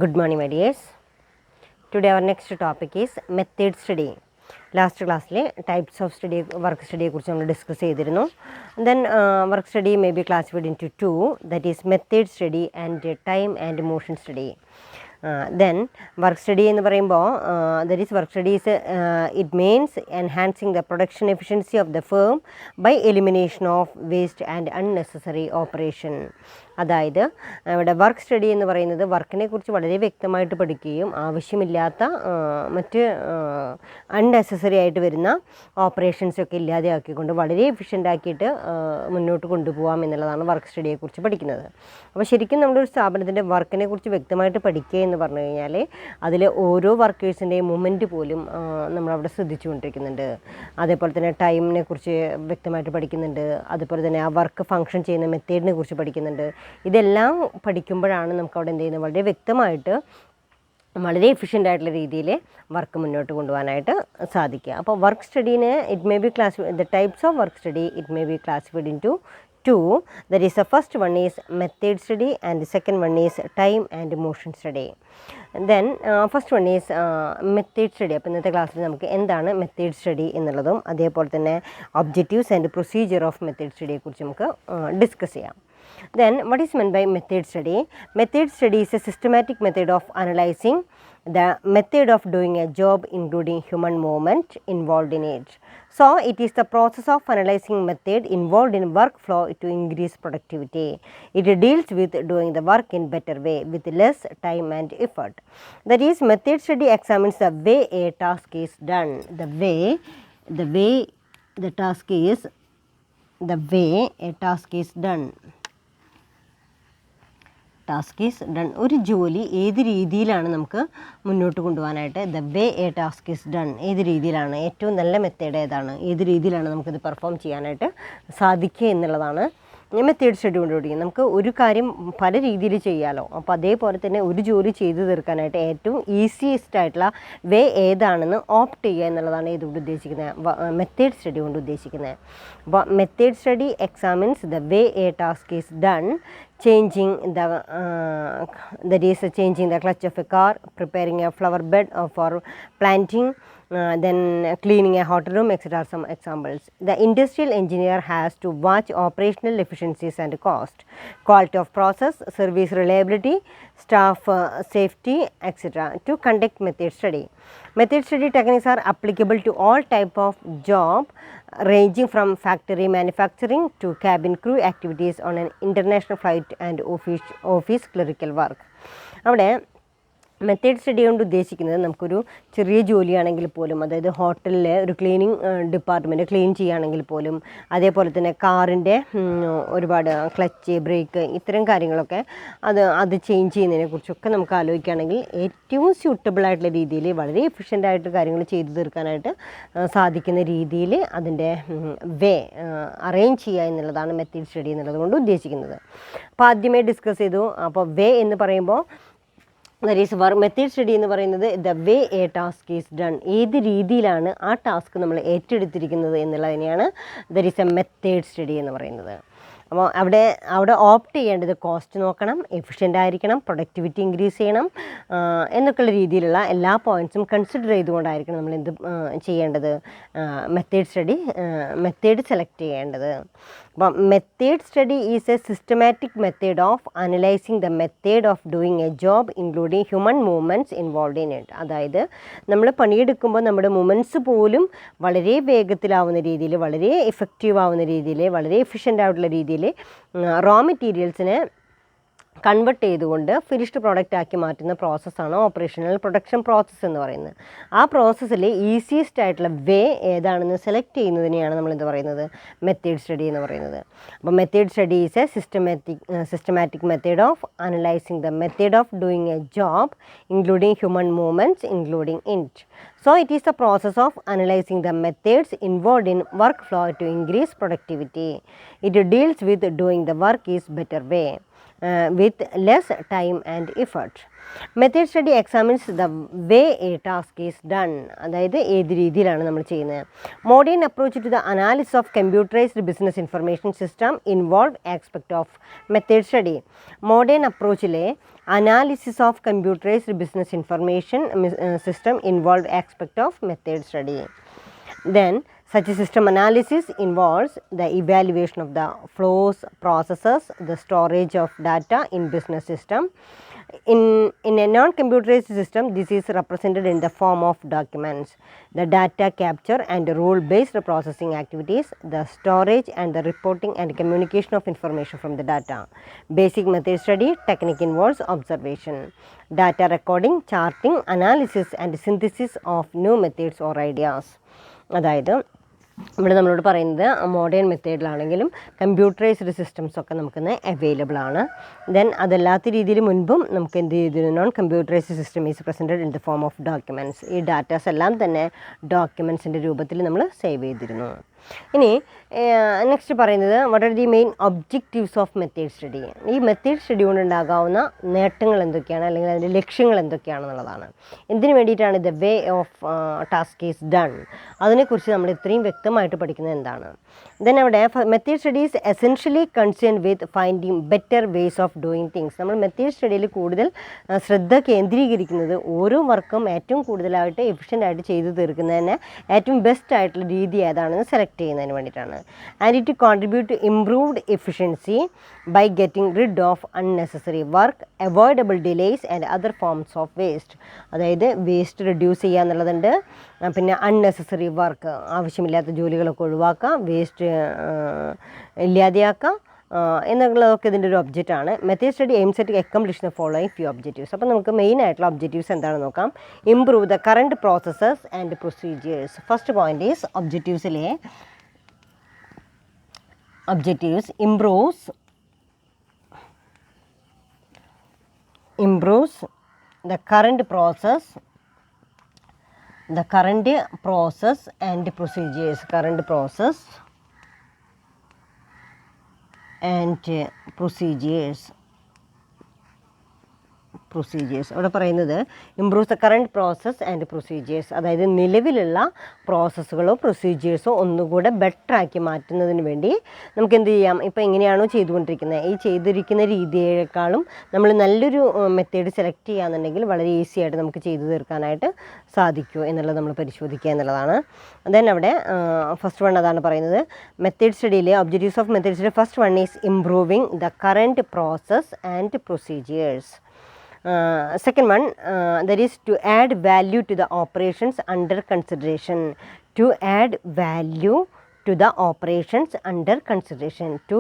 Good morning, my dears. Today our next topic is method study. Last class types of study, work study discuss then work study may be classified into two, that is method study and time and motion study. Then work study in the that is work study is it means enhancing the production efficiency of the firm by elimination of waste and unnecessary operation. അതായത് ഇവിടെ work study എന്ന് പറയുന്നത് വർക്കിനെ കുറിച്ച് വളരെ വ്യക്തമായിട്ട് പഠിക്കുകയും ആവശ്യമില്ലാത്ത മറ്റ് അൺനെസസറി ആയിട്ട് വരുന്ന ഓപ്പറേഷൻസൊക്കെ ഇല്ലാതെയാക്കിക്കൊണ്ട് വളരെ എഫിഷ്യൻ്റ് ആക്കിയിട്ട് മുന്നോട്ട് കൊണ്ടുപോകാം എന്നുള്ളതാണ് വർക്ക് സ്റ്റഡിയെക്കുറിച്ച് പഠിക്കുന്നത്. അപ്പോൾ ശരിക്കും നമ്മളൊരു സ്ഥാപനത്തിൻ്റെ വർക്കിനെ കുറിച്ച് വ്യക്തമായിട്ട് പഠിക്കുക എന്ന് പറഞ്ഞു കഴിഞ്ഞാൽ അതിൽ ഓരോ വർക്കേഴ്സിൻ്റെയും മൂമെൻറ്റ് പോലും നമ്മളവിടെ ശ്രദ്ധിച്ചുകൊണ്ടിരിക്കുന്നുണ്ട്. അതേപോലെ തന്നെ ടൈമിനെ കുറിച്ച് വ്യക്തമായിട്ട് പഠിക്കുന്നുണ്ട്. അതുപോലെ തന്നെ ആ വർക്ക് ഫങ്ഷൻ ചെയ്യുന്ന മെത്തേഡിനെ കുറിച്ച് പഠിക്കുന്നുണ്ട്. ഇതെല്ലാം പഠിക്കുമ്പോഴാണ് നമുക്കവിടെ എന്ത് ചെയ്യുന്നത് വളരെ വ്യക്തമായിട്ട് വളരെ എഫിഷ്യൻ്റ് ആയിട്ടുള്ള രീതിയിൽ വർക്ക് മുന്നോട്ട് കൊണ്ടുപോകാനായിട്ട് സാധിക്കുക. അപ്പോൾ വർക്ക് സ്റ്റഡീനെ it may be the types of work study it may be classified into two, that is the first one is method study and the second one is time and motion study. And then first one is method study. അപ്പോൾ ഇന്നത്തെ ക്ലാസ്സിൽ നമുക്ക് എന്താണ് method study എന്നുള്ളതും അതേപോലെ തന്നെ objectives and procedure of method സ്റ്റഡിയെക്കുറിച്ച് നമുക്ക് ഡിസ്കസ് ചെയ്യാം. Then what is meant by method study? Method study is a systematic method of analyzing the method of doing a job including human movement involved in it. So it is the process of analyzing method involved in workflow to increase productivity. It deals with doing the work in better way with less time and effort. That is, method study examines the way a task is done. The way a task is done. ഒരു ജോലി ഏത് രീതിയിലാണ് നമുക്ക് മുന്നോട്ട് കൊണ്ടുപോകാനായിട്ട് the way a task is done, ഏത് രീതിയിലാണ് ഏറ്റവും നല്ല മെത്തേഡ് ഏതാണ്, ഏത് രീതിയിലാണ് നമുക്കിത് പെർഫോം ചെയ്യാനായിട്ട് സാധിക്കുക എന്നുള്ളതാണ് മെത്തേഡ് സ്റ്റഡി കൊണ്ട് പഠിക്കുന്നത്. നമുക്ക് ഒരു കാര്യം പല രീതിയിൽ ചെയ്യാമല്ലോ. അപ്പോൾ അതേപോലെ തന്നെ ഒരു ജോലി ചെയ്തു തീർക്കാനായിട്ട് ഏറ്റവും ഈസിയസ്റ്റ് ആയിട്ടുള്ള വേ ഏതാണെന്ന് ഓപ്റ്റ് ചെയ്യുക എന്നുള്ളതാണ് ഇതുകൊണ്ട് ഉദ്ദേശിക്കുന്നത്, മെത്തേഡ് സ്റ്റഡി കൊണ്ട് ഉദ്ദേശിക്കുന്നത്. അപ്പോൾ method study examines the way a task is done, changing the clutch of a car, preparing a flower bed for planting, then cleaning a hotel room, etc. are some examples. The industrial engineer has to watch operational efficiencies and cost, quality of process, service reliability, staff safety, etc. to conduct method study. Method study techniques are applicable to all type of job ranging from factory manufacturing to cabin crew activities on an international flight and office clerical work. അവിടെ method study കൊണ്ട് ഉദ്ദേശിക്കുന്നത് നമുക്കൊരു ചെറിയ ജോലിയാണെങ്കിൽ പോലും, അതായത് ഹോട്ടലിൽ ഒരു cleaning department clean ചെയ്യുകയാണെങ്കിൽ പോലും, അതേപോലെ തന്നെ കാറിൻ്റെ ഒരുപാട് ക്ലച്ച് ബ്രേക്ക് ഇത്തരം കാര്യങ്ങളൊക്കെ അത് ചേഞ്ച് ചെയ്യുന്നതിനെ കുറിച്ചൊക്കെ നമുക്ക് ആലോചിക്കുകയാണെങ്കിൽ ഏറ്റവും സ്യൂട്ടബിളായിട്ടുള്ള രീതിയിൽ വളരെ എഫിഷ്യൻ്റായിട്ട് കാര്യങ്ങൾ ചെയ്തു തീർക്കാനായിട്ട് സാധിക്കുന്ന രീതിയിൽ അതിൻ്റെ വേ അറേഞ്ച് ചെയ്യുക എന്നുള്ളതാണ് മെത്തേഡ് സ്റ്റഡി എന്നുള്ളത് കൊണ്ട് ഉദ്ദേശിക്കുന്നത്. അപ്പോൾ ആദ്യമേ ഡിസ്കസ് ചെയ്തു. അപ്പോൾ വേ എന്ന് പറയുമ്പോൾ ദാറ്റ് ഈസ് മെത്തേഡ് സ്റ്റഡി എന്ന് പറയുന്നത് the way a task is done, ഏത് രീതിയിലാണ് ആ ടാസ്ക് നമ്മൾ ഏറ്റെടുത്തിരിക്കുന്നത് എന്നുള്ളതിനെയാണ് that is a method study എന്ന് പറയുന്നത്. അപ്പോൾ അവിടെ ഓപ്റ്റ് ചെയ്യേണ്ടത് കോസ്റ്റ് നോക്കണം, എഫിഷ്യൻ്റ് ആയിരിക്കണം, പ്രൊഡക്ടിവിറ്റി ഇൻക്രീസ് ചെയ്യണം എന്നൊക്കെയുള്ള രീതിയിലുള്ള എല്ലാ പോയിൻറ്റ്സും കൺസിഡർ ചെയ്തുകൊണ്ടായിരിക്കണം നമ്മൾ എന്ത് ചെയ്യേണ്ടത്, മെത്തേഡ് സെലക്ട് ചെയ്യേണ്ടത്. അപ്പം method study is a systematic method of analysing the method of doing A job including human movements involve in it. അതായത് നമ്മൾ പണിയെടുക്കുമ്പോൾ നമ്മുടെ മൂവ്മെൻറ്റ്സ് പോലും വളരെ വേഗത്തിലാവുന്ന രീതിയിൽ, വളരെ എഫക്റ്റീവ് ആവുന്ന രീതിയിൽ, വളരെ എഫിഷ്യൻ്റ് ആയിട്ടുള്ള രീതിയിൽ റോ മെറ്റീരിയൽസിനെ കൺവെർട്ട് ചെയ്തുകൊണ്ട് ഫിനിഷ്ഡ് പ്രോഡക്റ്റ് ആക്കി മാറ്റുന്ന പ്രോസസ്സാണ് ഓപ്പറേഷണൽ പ്രൊഡക്ഷൻ പ്രോസസ്സ് എന്ന് പറയുന്നത്. ആ പ്രോസസ്സിൽ ഈസിയസ്റ്റ് ആയിട്ടുള്ള വേ ഏതാണെന്ന് സെലക്ട് ചെയ്യുന്നതിനെയാണ് നമ്മൾ എന്ത് പറയുന്നത്, മെത്തേഡ് സ്റ്റഡി എന്ന് പറയുന്നത്. അപ്പോൾ method study is a systematic method of analysing the method of doing A job including human movements including it. So it is the process of analyzing the methods involved in workflow to increase productivity. It deals with doing the work is better way. with less time and effort. Method study examines the way a task is done. അതായത് ഏത് രീതിയിലാണ് നമ്മൾ ചെയ്യുന്നത്. Modern approach to the analysis of computerized business information system involve aspect of method study. Modern approachലെ analysis of computerized business information system involve aspect of method study. Then such a system analysis involves the evaluation of the flows, processes, the storage of data in business system. In a non-computerized system, this is represented in the form of documents, the data capture and rule-based processing activities, the storage and the reporting and communication of information from the data. Basic method study technique involves observation, data recording, charting, analysis and synthesis of new methods or ideas. അതായത് ഇവിടെ നമ്മളോട് പറയുന്നത് modern മെത്തേഡിലാണെങ്കിലും computerised സിസ്റ്റംസൊക്കെ നമുക്കിന്ന് available ആണ്. Then അതല്ലാത്ത രീതിയിൽ മുൻപും നമുക്ക് എന്ത് ചെയ്തിരുന്നു, non computerised system is presented in the form of documents. ഈ ഡാറ്റാസ് എല്ലാം തന്നെ ഡോക്യുമെൻറ്റ്സിൻ്റെ രൂപത്തിൽ നമ്മൾ സേവ് ചെയ്തിരുന്നു. ഇനി നെക്സ്റ്റ് പറയുന്നത് what are the main objectives of method study. ഈ മെത്തേഡ് സ്റ്റഡി കൊണ്ടുണ്ടാകാവുന്ന നേട്ടങ്ങൾ എന്തൊക്കെയാണ്, അല്ലെങ്കിൽ അതിൻ്റെ ലക്ഷ്യങ്ങൾ എന്തൊക്കെയാണെന്നുള്ളതാണ്. എന്തിനു വേണ്ടിയിട്ടാണ് the way of task is done, അതിനെക്കുറിച്ച് നമ്മൾ ഇത്രയും വ്യക്തമായിട്ട് പഠിക്കുന്നത് എന്താണ്. ദെൻ അവിടെ method studies essentially concern with finding better ways of doing things. നമ്മൾ മെത്തേഡ് സ്റ്റഡിയിൽ കൂടുതൽ ശ്രദ്ധ കേന്ദ്രീകരിക്കുന്നത് ഓരോ വർക്കും ഏറ്റവും കൂടുതലായിട്ട് എഫിഷ്യൻ്റായിട്ട് ചെയ്തു തീർക്കുന്നതിന് ഏറ്റവും ബെസ്റ്റ് ആയിട്ടുള്ള രീതി ഏതാണെന്ന് സെലക്ട് ചെയ്യുന്നതിന് വേണ്ടിയിട്ടാണ്. And it contribute to improved efficiency by getting rid of unnecessary work, avoidable delays and other forms of waste. അതായത് വേസ്റ്റ് റിഡ്യൂസ് ചെയ്യുക എന്നുള്ളതുണ്ട്, പിന്നെ അൺനെസസറി വർക്ക്, ആവശ്യമില്ലാത്ത ജോലികളൊക്കെ ഒഴിവാക്കുക, വേസ്റ്റ് ഇല്ലാതെയാക്കുക എന്നുള്ളതൊക്കെ ഇതിൻ്റെ ഒരു ഒബ്ജക്റ്റാണ്. Method study aims at accomplish the following few objectives. അപ്പോൾ നമുക്ക് മെയിൻ ആയിട്ടുള്ള ഒബ്ജക്റ്റീവ്സ് എന്താണെന്ന് നോക്കാം. Improve the current processes and procedures. First point is ഒബ്ജക്റ്റീവ്സിലെ objectives improves the current process and procedures. അവിടെ പറയുന്നത് improves the current process and procedures. അതായത് നിലവിലുള്ള പ്രോസസ്സുകളോ പ്രൊസീജിയേഴ്സോ ഒന്നുകൂടെ ബെറ്റർ ആക്കി മാറ്റുന്നതിന് വേണ്ടി നമുക്ക് എന്ത് ചെയ്യാം, ഇപ്പോൾ എങ്ങനെയാണോ ചെയ്തുകൊണ്ടിരിക്കുന്നത് ഈ ചെയ്തിരിക്കുന്ന രീതിയേക്കാളും നമ്മൾ നല്ലൊരു മെത്തേഡ് സെലക്ട് ചെയ്യുകയാണെന്നുണ്ടെങ്കിൽ വളരെ ഈസി ആയിട്ട് നമുക്ക് ചെയ്തു തീർക്കാനായിട്ട് സാധിക്കുമോ എന്നുള്ളത് നമ്മൾ പരിശോധിക്കുക എന്നുള്ളതാണ്. ദെൻ അവിടെ ഫസ്റ്റ് വൺ അതാണ് പറയുന്നത്. മെത്തേഡ് സ്റ്റഡിയിലെ objectives of method study first one is improving the current process and procedures. Second one, that is to add value to the operations under consideration. To add value to the operations under consideration. To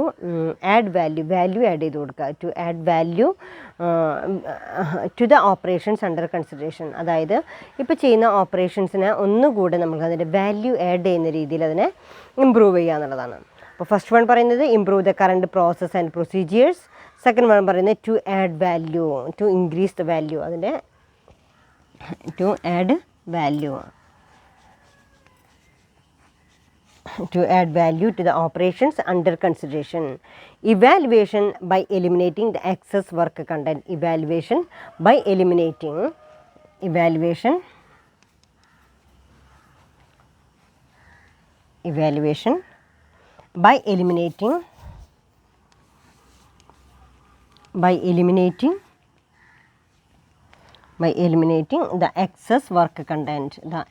add value add ചെയ്ത് കൊടുക്കുക. To add value to the operations under consideration. അതായത് ഇപ്പോൾ ചെയ്യുന്ന ഓപ്പറേഷൻസിന് ഒന്നുകൂടെ നമുക്ക് അതിൻ്റെ value add ചെയ്യുന്ന രീതിയിൽ അതിനെ ഇമ്പ്രൂവ് ചെയ്യുക എന്നുള്ളതാണ്. അപ്പോൾ ഫസ്റ്റ് വൺ പറയുന്നത് improve the current process and procedures. Second one പറയുന്നത് to add value, to increase the value, അതിൻ്റെ to add value to the operations under consideration. Evaluation by eliminating the excess work content. Evaluation by eliminating the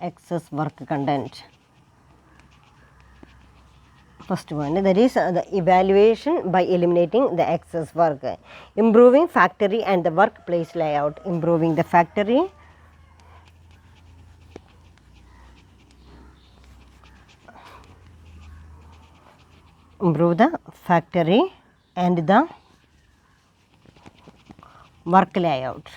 excess work content. First one, that is the evaluation by eliminating the excess work. Improving factory and the workplace layout. Improve the factory and the work layout.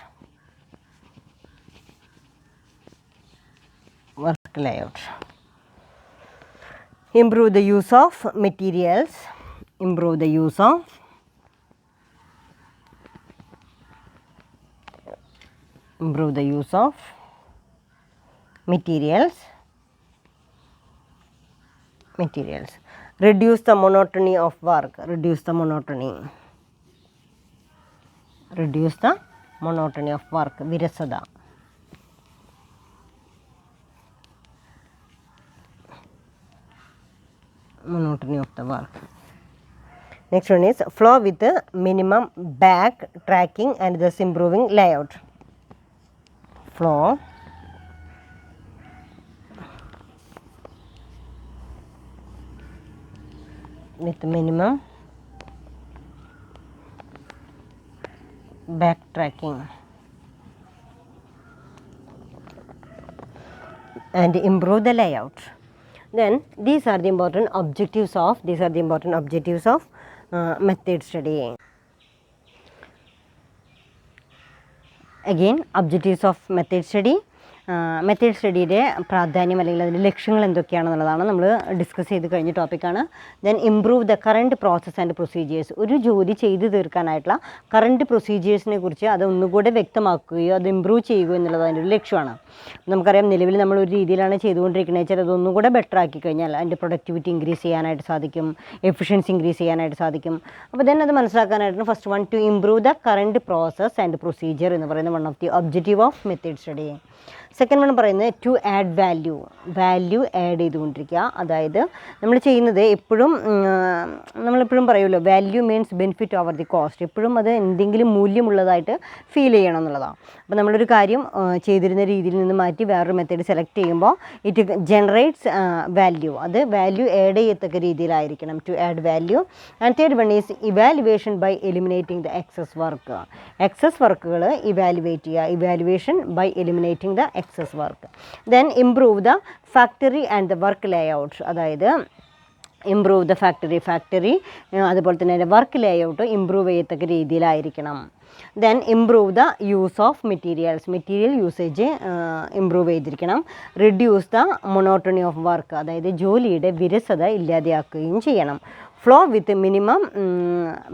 Improve the use of materials. Reduce the monotony of work. reduce the monotony of work, വിരസത. Monotony of the work. Next one is flow with minimum back tracking and thus improving layout. Flow with minimum backtracking and improve the layout. Then these are the important objectives of method study. Again, objectives of method study. Method സ്റ്റഡിയുടെ പ്രാധാന്യം അല്ലെങ്കിൽ അതിൻ്റെ ലക്ഷ്യങ്ങൾ എന്തൊക്കെയാണെന്നുള്ളതാണ് നമ്മൾ discuss ചെയ്ത് കഴിഞ്ഞ ടോപ്പിക്കാണ്. Then improve the current process and procedures. ഒരു ജോലി ചെയ്തു തീർക്കാനായിട്ടുള്ള കറണ്ട് പ്രൊസീജിയേഴ്സിനെ കുറിച്ച് അത് ഒന്നുകൂടെ വ്യക്തമാക്കുകയോ അത് ഇമ്പ്രൂവ് ചെയ്യുകയോ എന്നുള്ളത് അതിൻ്റെ ഒരു ലക്ഷ്യമാണ്. നമുക്കറിയാം, നിലവിൽ നമ്മൾ ഒരു രീതിയിലാണ് ചെയ്തുകൊണ്ടിരിക്കുന്നത് വെച്ചാൽ അതൊന്നും കൂടെ ബെറ്റർ ആക്കി കഴിഞ്ഞാൽ അതിൻ്റെ പ്രൊഡക്ടിവിറ്റി ഇൻക്രീസ് ചെയ്യാനായിട്ട് സാധിക്കും, എഫിഷ്യൻസി ഇൻക്രീസ് ചെയ്യാനായിട്ട് സാധിക്കും. അപ്പോൾ ദെൻ അത് മനസ്സിലാക്കാനായിട്ടാണ് first one to improve the current process and procedure എന്ന് പറയുന്ന one of the objective of method study. Second one പറയുന്നത് ടു ആഡ് വാല്യൂ ആഡ് ചെയ്തുകൊണ്ടിരിക്കുക. അതായത് നമ്മൾ ചെയ്യുന്നത് എപ്പോഴും നമ്മളെപ്പോഴും പറയുമല്ലോ, value means benefit over the cost. എപ്പോഴും അത് എന്തെങ്കിലും മൂല്യമുള്ളതായിട്ട് ഫീൽ ചെയ്യണം എന്നുള്ളതാണ്. അപ്പോൾ നമ്മളൊരു കാര്യം ചെയ്തിരുന്ന രീതിയിൽ നിന്ന് മാറ്റി വേറൊരു മെത്തേഡ് സെലക്ട് ചെയ്യുമ്പോൾ ഇറ്റ് ജനറേറ്റ്സ് വാല്യൂ. അത് വാല്യൂ ആഡ് ചെയ്യത്തക്ക രീതിയിലായിരിക്കണം, to add value. And third one is evaluation by eliminating the excess work. Excess വർക്കുകൾ ഇവാലുവേറ്റ് ചെയ്യുക, evaluation by eliminating the excess work. Then improve the factory and the work layout. അതായത് improve the factory അതുപോലെ തന്നെ അതിൻ്റെ work layout improve ചെയ്യത്തക്ക രീതിയിലായിരിക്കണം. Then improve the use of material usage improve ചെയ്തിരിക്കണം. Reduce the monotony of work, അതായത് ജോലിയുടെ വിരസത ഇല്ലാതെയാക്കുകയും ചെയ്യണം. Flow with minimum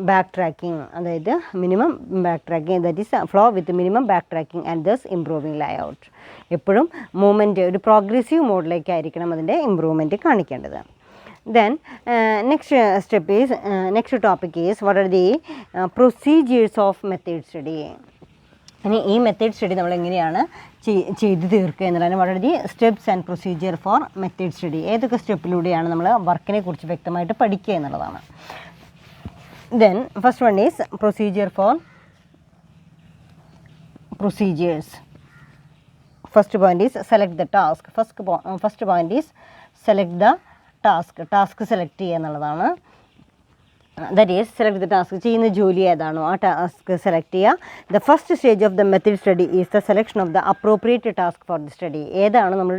back tracking, അതായത് minimum back tracking, that is flow with minimum back tracking and thus improving layout. എപ്പോഴും movement ഒരു progressive മോഡിലേക്കായിരിക്കണം അതിൻ്റെ ഇമ്പ്രൂവ്മെൻറ്റ് കാണിക്കേണ്ടത്. Then next topic is what are the procedures of method study. ഇനി ഈ method study നമ്മൾ എങ്ങനെയാണ് ചെയ്ത് തീർക്കുക എന്നുള്ളതാണ് what are the steps and procedure for method study. ഏതൊക്കെ സ്റ്റെപ്പിലൂടെയാണ് നമ്മൾ വർക്കിനെ കുറിച്ച് വ്യക്തമായിട്ട് പഠിക്കുക എന്നുള്ളതാണ്. Then first one is procedure for procedures. First point is select the task. First point is select the task select ചെയ്യുക എന്നുള്ളതാണ്. That is select the task, ചെയ്യുന്ന ജോലി ഏതാണോ ആ ടാസ്ക് സെലക്ട് ചെയ്യുക. The first stage of the method study is the selection of the appropriate task for the study. ഏതാണ് നമ്മൾ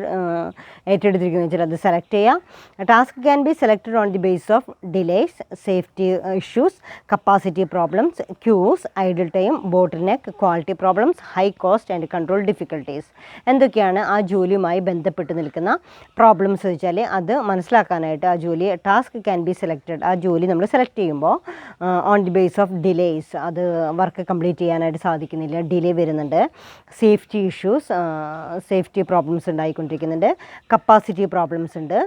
ഏറ്റെടുത്തിരിക്കുന്നത് വെച്ചാൽ അത് സെലക്ട് ചെയ്യുക. Task can be selected on the base of delays, safety issues, capacity problems, queues, idle time, bottle neck, quality problems, high cost and control difficulties. എന്തൊക്കെയാണ് ആ ജോലിയുമായി ബന്ധപ്പെട്ട് നിൽക്കുന്ന പ്രോബ്ലംസ് വെച്ചാൽ അത് മനസ്സിലാക്കാനായിട്ട് ആ ജോലി ടാസ്ക് ക്യാൻ ബി സെലക്റ്റഡ്, ആ ജോലി നമ്മൾ സെലക്ട് ചെയ്യുമ്പോൾ on the base of delays, അത് വർക്ക് കംപ്ലീറ്റ് ചെയ്യാനായിട്ട് സാധിക്കുന്നില്ല, ഡിലേ വരുന്നുണ്ട്. സേഫ്റ്റി ഇഷ്യൂസ്, സേഫ്റ്റി പ്രോബ്ലംസ് ഉണ്ടായിക്കൊണ്ടിരിക്കുന്നുണ്ട്. കപ്പാസിറ്റി പ്രോബ്ലംസ് ഉണ്ട്.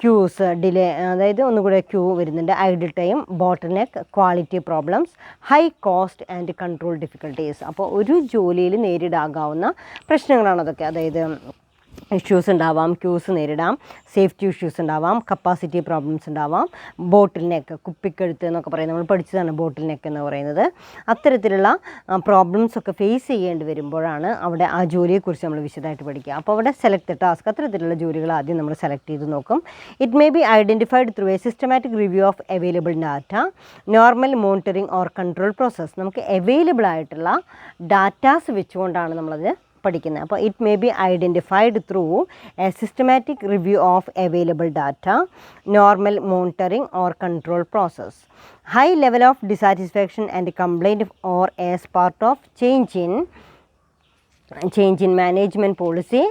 ക്യൂസ്, ഡിലേ, അതായത് ഒന്നുകൂടെ ക്യൂ വരുന്നുണ്ട്. Idle time, bottle neck, quality problems, high cost and control difficulties. അപ്പോൾ ഒരു ജോലിയിൽ നേരിടാകാവുന്ന പ്രശ്നങ്ങളാണ് അതൊക്കെ. അതായത് ഇഷ്യൂസ് ഉണ്ടാവാം, ക്യൂസ് നേരിടാം, സേഫ്റ്റി ഇഷ്യൂസ് ഉണ്ടാവാം, കപ്പാസിറ്റി പ്രോബ്ലംസ് ഉണ്ടാവാം, ബോട്ടിൽ നെക്ക്, കുപ്പിക്കഴുത്ത് എന്നൊക്കെ പറയുന്നത് നമ്മൾ പഠിച്ചതാണ് ബോട്ടിൽ നെക്ക് എന്ന് പറയുന്നത്. അത്തരത്തിലുള്ള പ്രോബ്ലംസ് ഒക്കെ ഫേസ് ചെയ്യേണ്ടി വരുമ്പോഴാണ് അവിടെ ആ ജോലിയെക്കുറിച്ച് നമ്മൾ വിശദമായിട്ട് പഠിക്കുക. അപ്പോൾ അവിടെ സെലക്ട് ദ ടാസ്ക്, അത്തരത്തിലുള്ള ജോലികൾ ആദ്യം നമ്മൾ സെലക്ട് ചെയ്ത് നോക്കും. It may B identified through A systematic review of available data, normal monitoring or control process. നമുക്ക് അവൈലബിൾ ആയിട്ടുള്ള ഡാറ്റാസ് വെച്ചുകൊണ്ടാണ് നമ്മളത് പഠിക്കുന്നത്. അപ്പോൾ it may B identified through A systematic review of available data, normal monitoring or control process, high level of dissatisfaction and complaint or as part of change in management policy,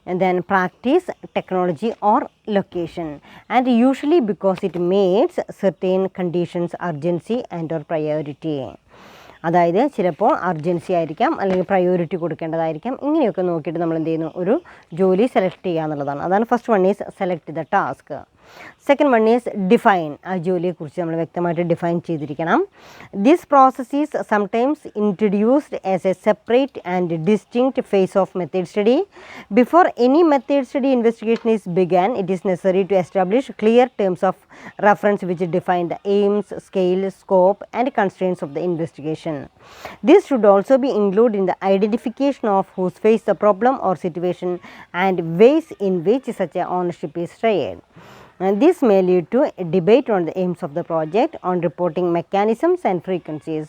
and then practice, technology or location, and usually because it meets certain conditions, urgency and or priority. അതായത് ചിലപ്പോൾ urgency ആയിരിക്കാം, അല്ലെങ്കിൽ priority കൊടുക്കേണ്ടതായിരിക്കാം. ഇങ്ങനെയൊക്കെ നോക്കിയിട്ട് നമ്മൾ എന്ത് ചെയ്യുന്നു, ഒരു ജോലി സെലക്ട് ചെയ്യുക എന്നുള്ളതാണ്. അതാണ് first one is select the task. Second one is define. ആ ജോലിയെക്കുറിച്ച് നമ്മൾ വ്യക്തമായിട്ട് ഡിഫൈൻ ചെയ്തിരിക്കണം. This process is sometimes introduced as a separate and distinct phase of method study. Before any method study investigation is began, it is necessary to establish clear terms of reference which define the aims, scale, scope and constraints of the investigation. This should also be included in the identification of who face the problem or situation and ways in which such a ownership is shared. This may lead to a debate on the aims of the project, on reporting mechanisms and frequencies,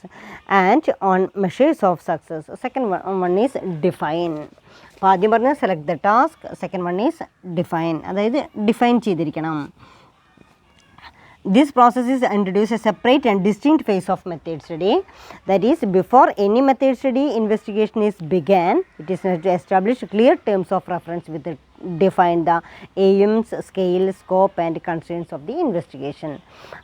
and on measures of success. Second one is define. അപ്പോൾ ആദ്യം പറഞ്ഞ select the task, second one is define, അതായത് define ചെയ്തിരിക്കണം. This process is introduced a separate and distinct phase of method study. That is, before any method study investigation is began, it is necessary to establish clear terms of reference with the define the aims, scale, scope and constraints of the investigation.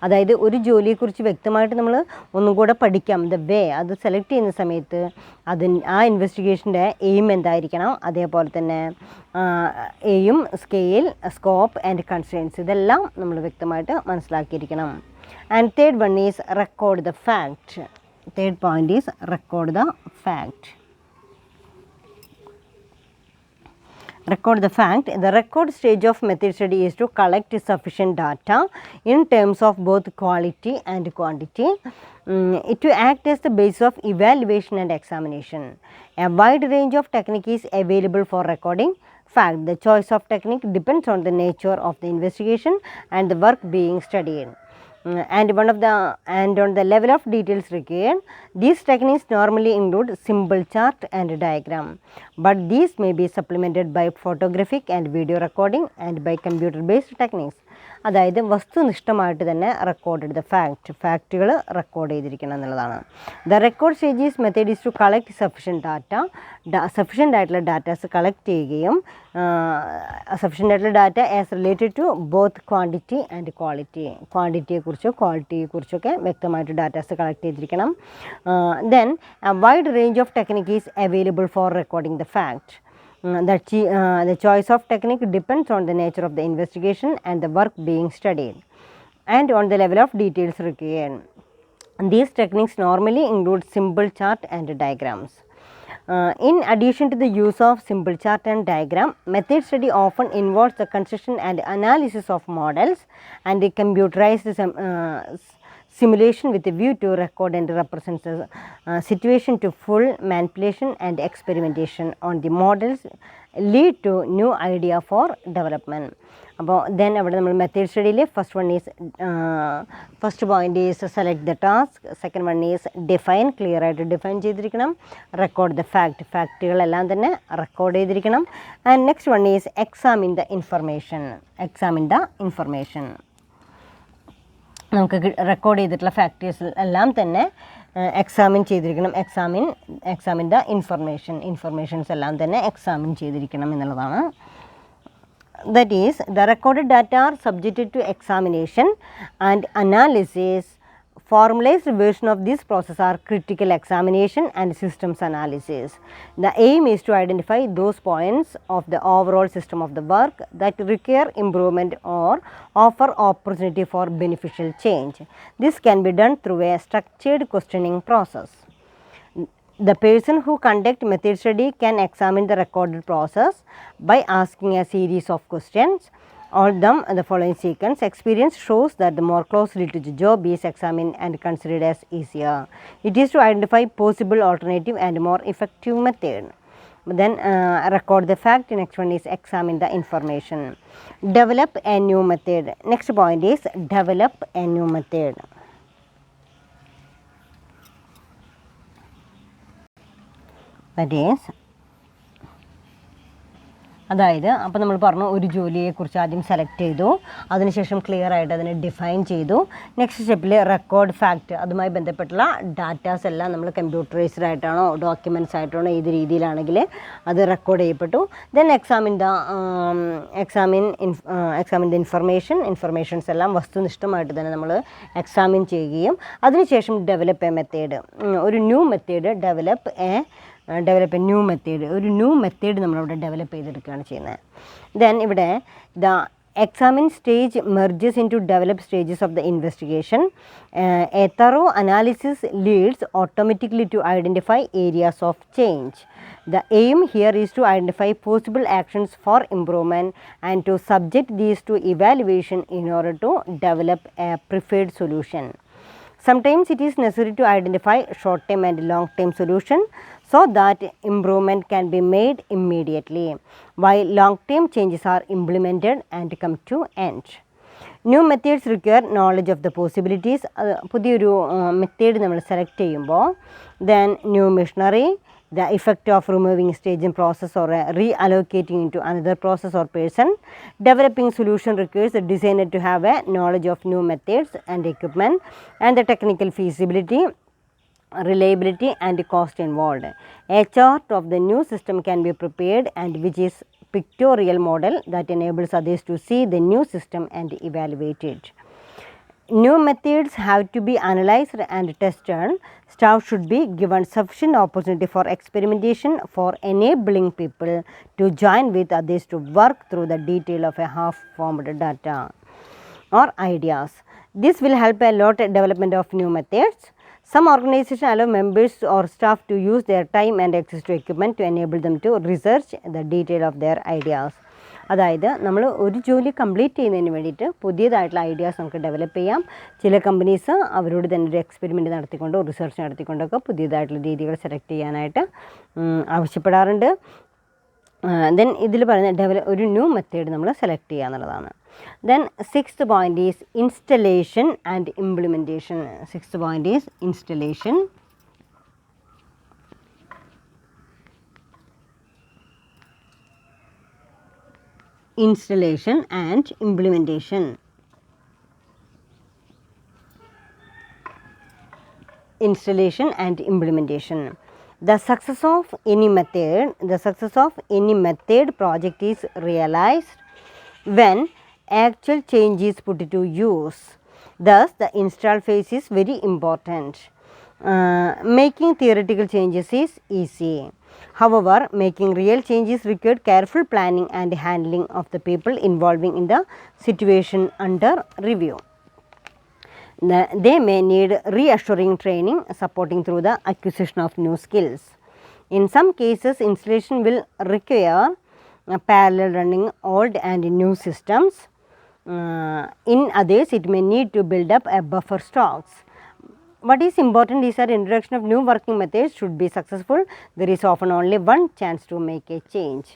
അതായത് ഒരു ജോലിയെക്കുറിച്ച് വ്യക്തമായിട്ട് നമ്മൾ ഒന്നും കൂടെ പഠിക്കാം. The way അത് select ചെയ്യുന്ന സമയത്ത് ആ ഇൻവെസ്റ്റിഗേഷൻ്റെ എയിം എന്തായിരിക്കണം, അതേപോലെ തന്നെ aim, scale, scope and constraints ഇതെല്ലാം നമ്മൾ വ്യക്തമായിട്ട് മനസ്സിലാക്കിയിരിക്കണം. And third one is record the fact. Third point is record the fact. Record the fact. The record stage of method study is to collect sufficient data in terms of both quality and quantity. It to act as the basis of evaluation and examination. A wide range of technique is available for recording fact. The choice of technique depends on the nature of the investigation and the work being studied. And on the level of details required. These techniques normally include symbol chart and diagram, but these may be supplemented by photographic and video recording and by computer based techniques. അതായത് വസ്തുനിഷ്ഠമായിട്ട് തന്നെ record ചെയ്ത ഫാക്റ്റുകൾ record ചെയ്തിരിക്കണം എന്നുള്ളതാണ്. The record stage is method is to collect sufficient ആയിട്ടുള്ള datas collect ചെയ്യുകയും sufficient ആയിട്ടുള്ള data as related to both quantity and quality. ക്വാണ്ടിറ്റിയെക്കുറിച്ചോ ക്വാളിറ്റിയെക്കുറിച്ചൊക്കെ വ്യക്തമായിട്ട് ഡാറ്റാസ് കളക്ട് ചെയ്തിരിക്കണം. Then wide range of technique is available for recording the fact. The choice of technique depends on the nature of the investigation and the work being studied, and on the level of details required. These techniques normally include symbol chart and diagrams. In addition to the use of symbol chart and diagram, method study often involves the construction and analysis of models and the computerized simulation with a view to record and represent the situation to full manipulation and experimentation on the models lead to new idea for development. അപ്പോൾ then അവിടെ നമ്മൾ method സ്റ്റഡിയിൽ first point is select the task, second one is define, clear ആയിട്ട് define ചെയ്തിരിക്കണം. Record the ഫാക്റ്റുകളെല്ലാം തന്നെ record ചെയ്തിരിക്കണം. And next one is examine the information. നമുക്ക് റെക്കോർഡ് ചെയ്തിട്ടുള്ള ഫാക്ടേഴ്സ് എല്ലാം തന്നെ എക്സാമിൻ ചെയ്തിരിക്കണം. എക്സാമിൻ ദ ഇൻഫർമേഷൻസ് എല്ലാം തന്നെ എക്സാമിൻ ചെയ്തിരിക്കണം എന്നുള്ളതാണ്. That is, the recorded data are subjected to examination and analysis. Formalized version of this process are critical examination and systems analysis. The aim is to identify those points of the overall system of the work that require improvement or offer opportunity for beneficial change. This can be done through a structured questioning process. The person who conduct method study can examine the recorded process by asking a series of questions. All them the following sequence. Experience shows that the more closely to the job is examined and considered as easier. It is to identify possible alternative and more effective method. Then record the fact. Next one is examine the information. Develop a new method. Next point is develop a new method. That is, അതായത് അപ്പോൾ നമ്മൾ പറഞ്ഞു ഒരു ജോലിയെക്കുറിച്ച് ആദ്യം select ചെയ്തു, അതിനുശേഷം clear ആയിട്ട് അതിനെ ഡിഫൈൻ ചെയ്തു. നെക്സ്റ്റ് സ്റ്റെപ്പിൽ റെക്കോർഡ് ഫാക്റ്റ്, അതുമായി ബന്ധപ്പെട്ടുള്ള ഡാറ്റാസ് എല്ലാം നമ്മൾ കമ്പ്യൂട്ടറൈസ്ഡ് ആയിട്ടാണോ ഡോക്യുമെൻറ്റ്സ് ആയിട്ടാണോ ഏത് രീതിയിലാണെങ്കിൽ അത് റെക്കോർഡ് ചെയ്യപ്പെട്ടു. ദെൻ എക്സാമിൻ ദ ഇൻഫർമേഷൻസ് എല്ലാം വസ്തുനിഷ്ഠമായിട്ട് തന്നെ നമ്മൾ എക്സാമിൻ ചെയ്യുകയും അതിനുശേഷം ഡെവലപ്പ് എ മെത്തേഡ്, ഒരു new method develop A new method നമ്മളവിടെ ഡെവലപ്പ് ചെയ്തെടുക്കുകയാണ് ചെയ്യുന്നത്. ദെൻ ഇവിടെ the examine stage merges into develop stages of the investigation. A thorough analysis leads automatically to identify areas of change. The aim here is to identify possible actions for improvement and to subject these to evaluation in order to develop a preferred solution. Sometimes it is necessary to identify short-term and long-term solution so that improvement can be made immediately, while long-term changes are implemented and come to end. New methods require knowledge of the possibilities. പുതിയൊരു method നമ്മൾ select ചെയ്യുമ്പോൾ then new machinery, the effect of removing stage in process or reallocating into another process or person. Developing solution requires the designer to have a knowledge of new methods and equipment and the technical feasibility, reliability and cost involved. A chart of the new system can be prepared and which is pictorial model that enables others to see the new system and evaluate it. New methods have to be analyzed and tested. Staff should be given sufficient opportunity for experimentation for enabling people to join with others to work through the detail of a half-formed data or ideas. This will help a lot in development of new methods. Some organizations allow members or staff to use their time and access to equipment to enable them to research the detail of their ideas. അതായത് നമ്മൾ ഒരു ജോലി complete ചെയ്യുന്നതിന് വേണ്ടിയിട്ട് പുതിയതായിട്ടുള്ള ideas നമുക്ക് develop ചെയ്യാം. ചില companies അവരോട് തന്നെ ഒരു എക്സ്പെരിമെൻറ്റ് നടത്തിക്കൊണ്ടോ റിസർച്ച് നടത്തിക്കൊണ്ടൊക്കെ പുതിയതായിട്ടുള്ള രീതികൾ സെലക്ട് ചെയ്യാനായിട്ട് ആവശ്യപ്പെടാറുണ്ട്. ദെൻ ഇതിൽ പറയുന്ന ഒരു ന്യൂ മെത്തേഡ് നമ്മൾ സെലക്ട് ചെയ്യുക എന്നുള്ളതാണ്. Then sixth point is installation and implementation. Sixth point is installation. Installation and implementation. Installation and implementation. The success of any method project is realized when actual change is put to use. Thus, the install phase is very important. Making theoretical changes is easy. However, making real changes required careful planning and handling of the people involving in the situation under review. They may need reassuring training supporting through the acquisition of new skills. In some cases, installation will require parallel running old and new systems. In others, it may need to build up a buffer stocks. What is important is that introduction of new working methods should be successful. There is often only one chance to make a change.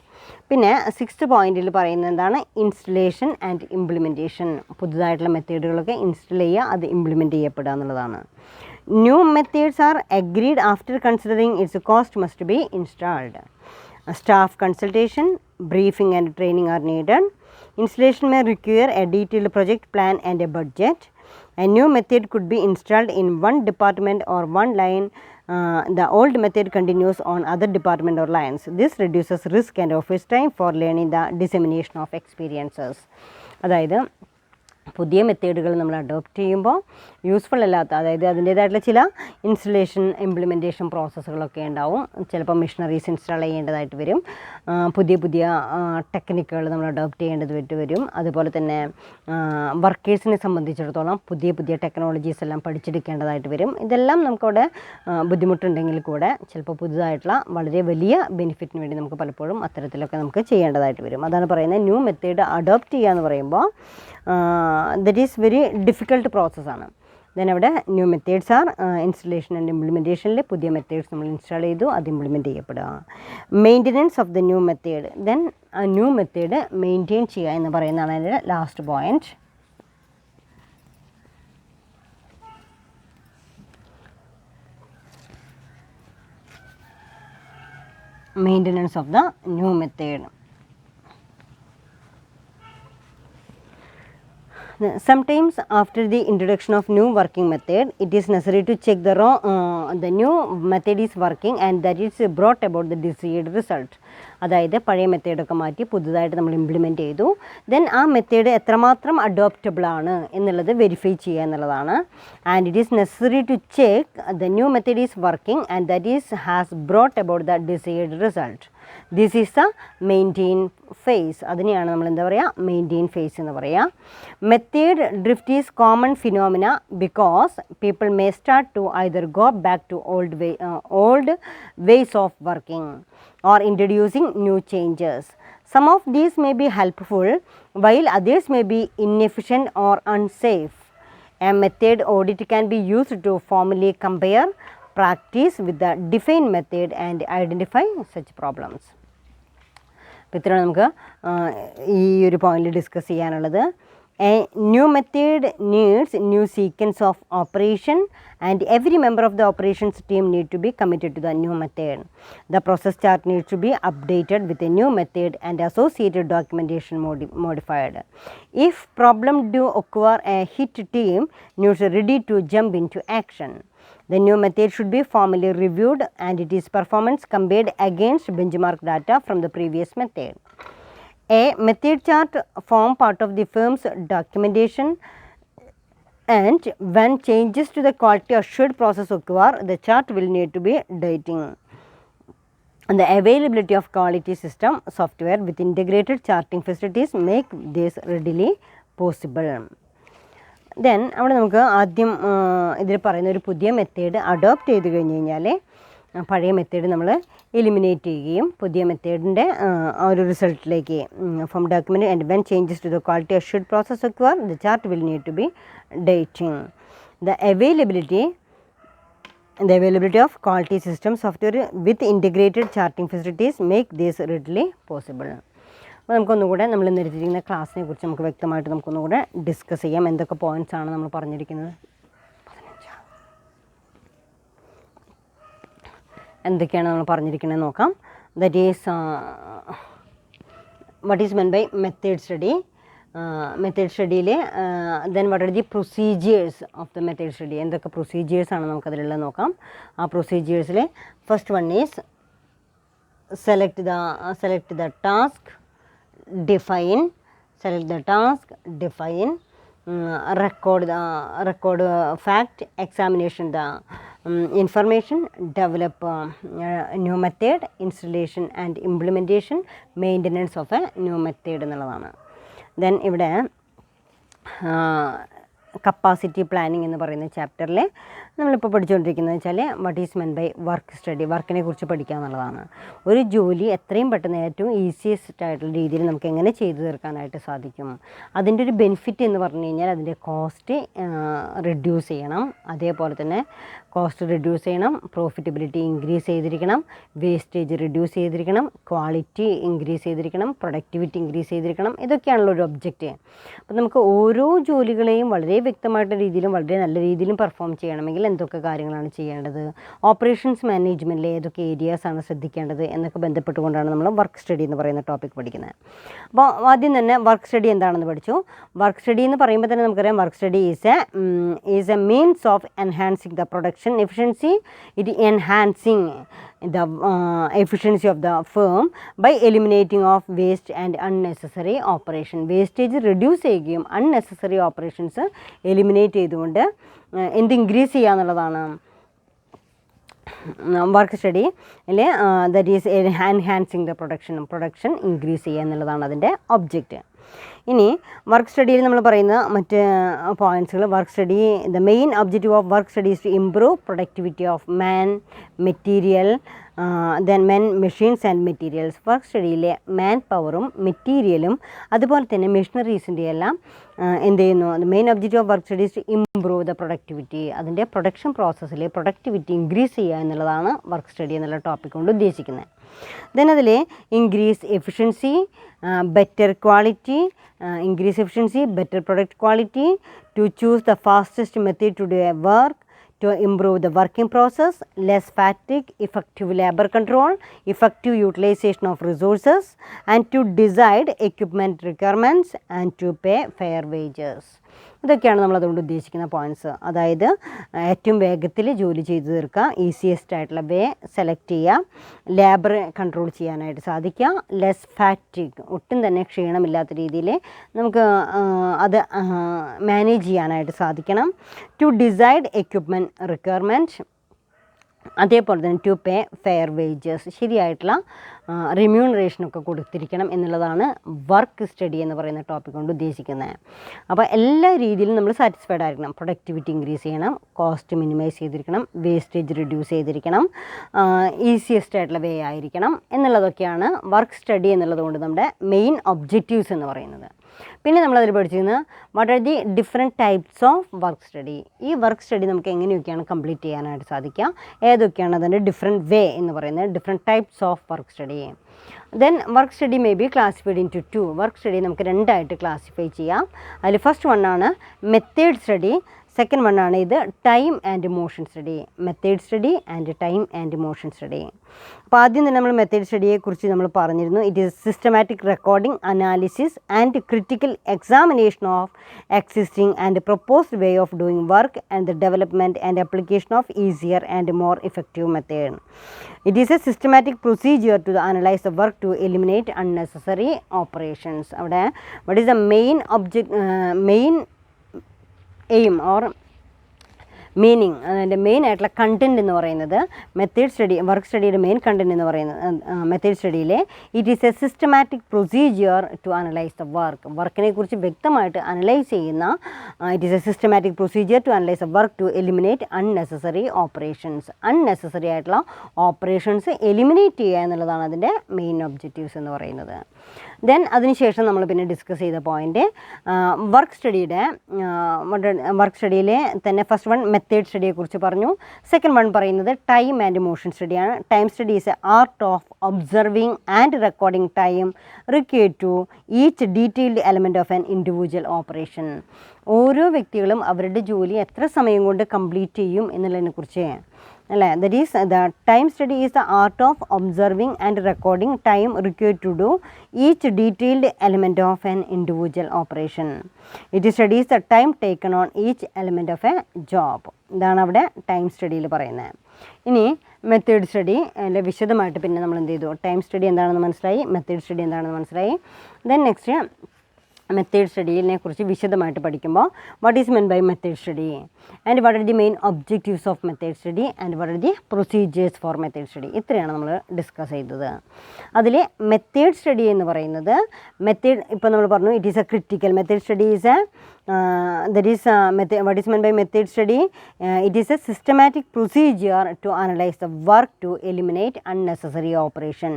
പിന്നെ sixth പോയിന്റിൽ പറയുന്നത് എന്താണ്? Installation and implementation. പുതുതായിട്ടുള്ള മെത്തേഡുകളൊക്കെ install ചെയ്യുക, അത് implement ചെയ്യപ്പെടുക എന്നുള്ളതാണ്. New methods are agreed after considering its cost must be installed. Staff consultation, briefing and training are needed. Installation may require a detailed project plan and a budget. A new method could be installed in one department or one line. The old method continues on other department or lines. This reduces risk and offers time for learning the dissemination of experiences. അതായത് പുതിയ മെത്തേഡുകൾ നമ്മൾ adopt ചെയ്യുമ്പോൾ useful അല്ലാത്ത, അതായത് അതിൻ്റേതായിട്ടുള്ള ചില installation implementation പ്രോസസ്സുകളൊക്കെ ഉണ്ടാവും. ചിലപ്പോൾ മെഷീനറീസ് ഇൻസ്റ്റാൾ ചെയ്യേണ്ടതായിട്ട് വരും, പുതിയ പുതിയ ടെക്നിക്കുകൾ നമ്മൾ അഡോപ്റ്റ് ചെയ്യേണ്ടതായിട്ട് വരും. അതുപോലെ തന്നെ വർക്കേഴ്സിനെ സംബന്ധിച്ചിടത്തോളം പുതിയ പുതിയ ടെക്നോളജീസ് എല്ലാം പഠിച്ചെടുക്കേണ്ടതായിട്ട് വരും. ഇതെല്ലാം നമുക്കവിടെ ബുദ്ധിമുട്ടുണ്ടെങ്കിൽ കൂടെ ചിലപ്പോൾ പുതുതായിട്ടുള്ള വളരെ വലിയ ബെനിഫിറ്റിന് വേണ്ടി നമുക്ക് പലപ്പോഴും അത്തരത്തിലൊക്കെ നമുക്ക് ചെയ്യേണ്ടതായിട്ട് വരും. അതാണ് പറയുന്നത് ന്യൂ മെത്തേഡ് അഡോപ്റ്റ് ചെയ്യുക എന്ന് പറയുമ്പോൾ ദറ്റ് ഈസ് വെരി ഡിഫിക്കൽട്ട് പ്രോസസ്സാണ്. ദെൻ അവിടെ new methods are installation and ഇംപ്ലിമെൻറ്റേഷനിൽ പുതിയ മെത്തേഡ്സ് നമ്മൾ ഇൻസ്റ്റാൾ ചെയ്തു, അത് ഇംപ്ലിമെൻറ്റ് ചെയ്യപ്പെടുക. Maintenance of the new method. Then new method maintain ചെയ്യുക എന്ന് പറയുന്നതാണ് അതിൻ്റെ last point. Maintenance of the new method. Sometimes after the introduction of new working method, it is necessary to check the new method is working and that it's brought about the desired result. അതായത് പഴയ മെത്തേഡൊക്കെ മാറ്റി പുതുതായിട്ട് നമ്മൾ implement ചെയ്തു. Then ആ method എത്രമാത്രം adoptable ആണ് എന്നുള്ളത് വെരിഫൈ ചെയ്യുക എന്നുള്ളതാണ്. And it is necessary to check the new method is working and that is has brought about the desired result. This is the maintain phase. അതിനെയാണ് നമ്മൾ എന്താ പറയുക, മെയിൻറ്റെയിൻ ഫേസ് എന്ന് പറയുക. Method drift is common phenomena because people may start to either go back to old ways of working or introducing new changes. Some of these may be helpful while others may be inefficient or unsafe. A method audit can be used to formally compare practice with the defined method and identify such problems. ഇത്രയാണ് നമുക്ക് ഈ ഒരു പോയിന്റിൽ discuss ചെയ്യാനുള്ളത്. A new method needs new sequence of operation and every member of the operations team need to be committed to the new method. The process chart needs to be updated with a new method and associated documentation modified. If problem do occur, a hit team needs ready to jump into action. The new method should be formally reviewed and its performance compared against benchmark data from the previous method. A method chart form part of the firm's documentation, and when changes to the quality assured process occur, the chart will need to be dating. And the availability of quality system software with integrated charting facilities make this readily possible. Then അവിടെ നമുക്ക് ആദ്യം ഇതിൽ പറയുന്ന ഒരു പുതിയ method adopt ചെയ്ത് കഴിഞ്ഞ് കഴിഞ്ഞാൽ പഴയ മെത്തേഡ് നമ്മൾ എലിമിനേറ്റ് ചെയ്യുകയും പുതിയ മെത്തേഡിൻ്റെ ആ ഒരു റിസൾട്ടിലേക്ക് from document and when changes to the quality assured process occur the chart will need to be dating. The availability of quality system software with integrated charting facilities make these readily possible. അപ്പോൾ നമുക്കൊന്നുകൂടെ നമ്മൾ നിർത്തിയിരിക്കുന്ന ക്ലാസ്സിനെ കുറിച്ച് നമുക്ക് വ്യക്തമായിട്ട് നമുക്കൊന്നുകൂടെ discuss ചെയ്യാം. എന്തൊക്കെ points ആണ് നമ്മൾ പറഞ്ഞിരിക്കുന്നത്, എന്തൊക്കെയാണ് നമ്മൾ പറഞ്ഞിരിക്കുന്നത് നോക്കാം. That is what is meant by method study. Method സ്റ്റഡിയിൽ then what are the procedures of the method study, എന്തൊക്കെ പ്രൊസീജിയേഴ്സാണ് നമുക്കതിലുള്ളത് നോക്കാം. ആ പ്രൊസീജിയേഴ്സിൽ first one is select the task, define, record fact, examination the information, develop new method, installation and implementation, maintenance of a new method എന്നുള്ളതാണ്. Then ഇവിടെ capacity planning എന്ന് പറയുന്ന ചാപ്റ്ററിൽ നമ്മളിപ്പോൾ പഠിച്ചുകൊണ്ടിരിക്കുന്നത് വെച്ചാൽ what is meant by work study, വർക്കിനെ കുറിച്ച് പഠിക്കുക എന്നുള്ളതാണ്. ഒരു ജോലി എത്രയും പെട്ടെന്ന് ഏറ്റവും ഈസിയസ്റ്റ് ആയിട്ടുള്ള രീതിയിൽ നമുക്ക് എങ്ങനെ ചെയ്തു തീർക്കാനായിട്ട് സാധിക്കും, അതിൻ്റെ ഒരു ബെനിഫിറ്റ് എന്ന് പറഞ്ഞു കഴിഞ്ഞാൽ അതിൻ്റെ കോസ്റ്റ് റിഡ്യൂസ് ചെയ്യണം, അതേപോലെ തന്നെ കോസ്റ്റ് റിഡ്യൂസ് ചെയ്യണം, പ്രോഫിറ്റബിലിറ്റി ഇൻക്രീസ് ചെയ്തിരിക്കണം, വേസ്റ്റേജ് റിഡ്യൂസ് ചെയ്തിരിക്കണം, ക്വാളിറ്റി ഇൻക്രീസ് ചെയ്തിരിക്കണം, പ്രൊഡക്ടിവിറ്റി ഇൻക്രീസ് ചെയ്തിരിക്കണം. ഇതൊക്കെയാണല്ലോ ഒരു ഒബ്ജക്റ്റ്. അപ്പോൾ നമുക്ക് ഓരോ ജോലികളെയും വളരെ വ്യക്തമായിട്ടുള്ള രീതിയിലും വളരെ നല്ല രീതിയിലും പെർഫോം ചെയ്യണമെങ്കിൽ എന്തൊക്കെ കാര്യങ്ങളാണ് ചെയ്യേണ്ടത്, ഓപ്പറേഷൻസ് മാനേജ്മെൻറ്റിൽ ഏതൊക്കെ ഏരിയാസാണ് ശ്രദ്ധിക്കേണ്ടത് എന്നൊക്കെ ബന്ധപ്പെട്ടുകൊണ്ടാണ് നമ്മൾ വർക്ക് സ്റ്റഡി എന്ന് പറയുന്ന ടോപ്പിക് പഠിക്കുന്നത്. അപ്പോൾ ആദ്യം തന്നെ വർക്ക് സ്റ്റഡി എന്താണെന്ന് പഠിച്ചു. വർക്ക് സ്റ്റഡി എന്ന് പറയുമ്പോൾ തന്നെ നമുക്കറിയാം work study is A means of enhancing the production efficiency. It enhancing the efficiency of the firm by eliminating of waste and unnecessary operation. Wastage reduce ചെയ്യുകയും unnecessary operations eliminate ചെയ്തുകൊണ്ട് എന്ത് increase ചെയ്യുക എന്നുള്ളതാണ് work study അല്ലേ. That is enhancing the production increase ചെയ്യുക എന്നുള്ളതാണ് അതിൻ്റെ object. ഇനി വർക്ക് സ്റ്റഡിയിൽ നമ്മൾ പറയുന്ന മറ്റ് പോയിൻറ്റ്സുകൾ, work study the main objective of work study is to improve productivity of man, material, then men, machines and materials. Work സ്റ്റഡിയിലെ മാൻ പവറും മെറ്റീരിയലും അതുപോലെ തന്നെ മെഷീനറീസിൻ്റെ എല്ലാം എന്ത് ചെയ്യുന്നു, main objective of work study is to improve the productivity. അതിൻ്റെ പ്രൊഡക്ഷൻ പ്രോസസ്സിലെ പ്രൊഡക്ടിവിറ്റി ഇൻക്രീസ് ചെയ്യുക എന്നുള്ളതാണ് വർക്ക് സ്റ്റഡി എന്നുള്ള ടോപ്പിക് കൊണ്ട് ഉദ്ദേശിക്കുന്നത്. ദെൻ അതിൽ increase efficiency, better quality, increase efficiency, better product quality, to choose the fastest method to do a work, to improve the working process, less fatigue, effective labor control, effective utilization of resources, and to decide equipment requirements and to pay fair wages. ഇതൊക്കെയാണ് നമ്മളതുകൊണ്ട് ഉദ്ദേശിക്കുന്ന points. അതായത് ഏറ്റവും വേഗത്തിൽ ജോലി ചെയ്തു തീർക്കുക, easiest ആയിട്ടുള്ള വേ select ചെയ്യുക, ലേബർ കൺട്രോൾ ചെയ്യാനായിട്ട് സാധിക്കുക, ലെസ് ഫാറ്റിക്, ഒട്ടും തന്നെ ക്ഷീണമില്ലാത്ത രീതിയിൽ നമുക്ക് അത് മാനേജ് ചെയ്യാനായിട്ട് സാധിക്കണം, ടു ഡിസൈഡ് എക്യുപ്മെൻറ്റ് റിക്വയർമെൻറ്റ്, അതേപോലെ തന്നെ ടു പേ ഫെയർ വേജസ്, ശരിയായിട്ടുള്ള റിമ്യൂണറേഷനൊക്കെ കൊടുത്തിരിക്കണം എന്നുള്ളതാണ് വർക്ക് സ്റ്റഡി എന്ന് പറയുന്ന ടോപ്പിക് കൊണ്ട് ഉദ്ദേശിക്കുന്നത്. അപ്പോൾ എല്ലാ രീതിയിലും നമ്മൾ സാറ്റിസ്ഫൈഡ് ആയിരിക്കണം. പ്രൊഡക്ടിവിറ്റി ഇൻക്രീസ് ചെയ്യണം, കോസ്റ്റ് മിനിമൈസ് ചെയ്തിരിക്കണം, വേസ്റ്റേജ് റിഡ്യൂസ് ചെയ്തിരിക്കണം, ഈസിയസ്റ്റ് ആയിട്ടുള്ള വേ ആയിരിക്കണം എന്നുള്ളതൊക്കെയാണ് വർക്ക് സ്റ്റഡി എന്നുള്ളത് കൊണ്ട് നമ്മുടെ മെയിൻ ഒബ്ജക്റ്റീവ്സ് എന്ന് പറയുന്നത്. പിന്നെ നമ്മളതിൽ പഠിച്ചിരുന്നത് what are the different types of work study. ഈ വർക്ക് സ്റ്റഡി നമുക്ക് എങ്ങനെയൊക്കെയാണ് കംപ്ലീറ്റ് ചെയ്യാനായിട്ട് സാധിക്കുക, ഏതൊക്കെയാണ് അതിൻ്റെ ഡിഫറെൻറ്റ് വേ എന്ന് പറയുന്നത്, different types of work study. Then work study may be classified into 2. Work study നമുക്ക് രണ്ടായിട്ട് ക്ലാസിഫൈ ചെയ്യാം. അതിൽ ഫസ്റ്റ് വണ്ണാണ് മെത്തേഡ് സ്റ്റഡി, സെക്കൻഡ് വണ്ണാണ് ഇത് time and motion study. Method study and time and motion study. അപ്പോൾ ആദ്യം തന്നെ നമ്മൾ മെത്തേഡ് സ്റ്റഡിയെക്കുറിച്ച് നമ്മൾ പറഞ്ഞിരുന്നു. It is systematic recording, analysis and critical examination of existing and proposed way of doing work and the development and application of easier and more effective method. It is a systematic procedure to analyze the work to eliminate unnecessary operations. അവിടെ what is the main aim or meaning, അതിൻ്റെ main ആയിട്ടുള്ള content എന്ന് പറയുന്നത് method study, work സ്റ്റഡിയുടെ main content എന്ന് പറയുന്നത് method സ്റ്റഡിയിലെ it is a systematic procedure to analyse the വർക്കിനെ കുറിച്ച് വ്യക്തമായിട്ട് അനലൈസ് ചെയ്യുന്ന, it is a systematic procedure to analyse the work to eliminate unnecessary operations. Unnecessary ആയിട്ടുള്ള ഓപ്പറേഷൻസ് എലിമിനേറ്റ് ചെയ്യുക എന്നുള്ളതാണ് അതിൻ്റെ മെയിൻ ഒബ്ജക്റ്റീവ്സ് എന്ന് പറയുന്നത്. ദെൻ അതിനുശേഷം നമ്മൾ പിന്നെ ഡിസ്കസ് ചെയ്ത പോയിൻ്റ് വർക്ക് സ്റ്റഡിയിലെ തന്നെ ഫസ്റ്റ് വൺ മെത്തേഡ് സ്റ്റഡിയെക്കുറിച്ച് പറഞ്ഞു. സെക്കൻഡ് വൺ പറയുന്നത് ടൈം ആൻഡ് മോഷൻ സ്റ്റഡിയാണ്. Time study is a art of observing and recording time required to each detailed element of an individual operation. ഓരോ വ്യക്തികളും അവരുടെ ജോലി എത്ര സമയം കൊണ്ട് കംപ്ലീറ്റ് ചെയ്യും എന്നുള്ളതിനെക്കുറിച്ച് അല്ലേ. That is the time study is the art of observing and recording time required to do each detailed element of an individual operation. It studies the time taken on each element of a job. ഇതാണ് അവിടെ time സ്റ്റഡിയിൽ പറയുന്നത്. ഇനി method study അല്ലെ വിശദമായിട്ട് പിന്നെ നമ്മൾ എന്ത് ചെയ്തു, ടൈം സ്റ്റഡി എന്താണെന്ന് മനസ്സിലായി, മെത്തേഡ് സ്റ്റഡി എന്താണെന്ന് മനസ്സിലായി. ദെൻ നെക്സ്റ്റ് മെത്തേഡ് സ്റ്റഡിയെ കുറിച്ച് വിശദമായിട്ട് പഠിക്കുമ്പോൾ what is meant by method study and what are the main objectives of method study and what are the procedures for method study. ഇത്രയാണ് നമ്മൾ ഡിസ്കസ് ചെയ്തത്. അതിൽ മെത്തേഡ് സ്റ്റഡി എന്ന് പറയുന്നത് ഇപ്പോൾ നമ്മൾ പറഞ്ഞു it is A critical method study is A what is meant by method study? It is a systematic procedure to analyze the work to eliminate unnecessary operation.